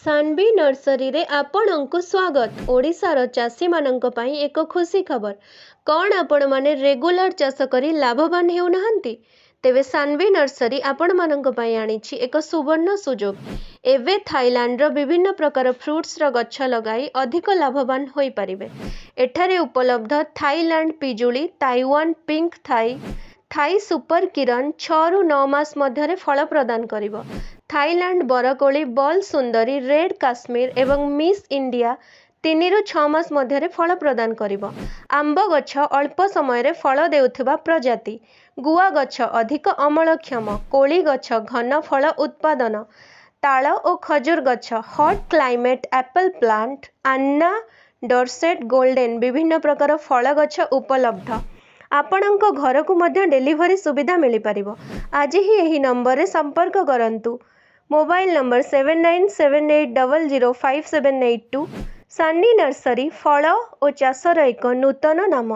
Saanvi nursery रे आपणଙ୍କୁ स्वागत। ओडिशार चाषी मानक पई एक खुशी खबर। कौन आपण माने रेगुलर चाष करी लाभवान हेउ नहंती? तेबे सानवी नर्सरी आपण मानक पई आनिछि एक सुवर्ण सुजोग। एवे थाईलैंड रो विभिन्न प्रकार फ्रुट्स रो गच्छ लगाई अधिक लाभवान होई परिबे। एठारे उपलब्ध थाईलैंड पिजुली, Taiwan pink Thai, Thai super Kiran 6 रु 9 मास मध्यरे फल प्रदान करिवो। थाईलैंड बरकोली, बल सुंदरी, रेड काश्मीर एवं मिस इंडिया 3 रु 6 मास मध्यरे फल प्रदान करिवो। आंब गच्छ अल्प समय रे फल देउथिबा प्रजाति। गुआ गच्छ अधिक अमलक्षम। कोली गच्छ घन फल उत्पादन। ताଳ ଓ ଖଜୁର ଗଛ hot climate apple plant, Anna Dorsett Golden ବିଭିନ୍ନ ପ୍ରକାର ଫଳ ଗଛ ଉପଲବ୍ଧ। ଆପଣଙ୍କ ଘରକୁ ମଧ୍ୟ ଡେଲିଭରି ସୁବିଧା ମିଳିପାରିବ। ଆଜି ହିଁ ଏହି ନମ୍ବରରେ ସମ୍ପର୍କ କରନ୍ତୁ। Mobile number 7978005782। ସାନି ନର୍ସରୀ ଫଳ ଓ ଚାଷର ଏକ ନୂତନ ନାମ।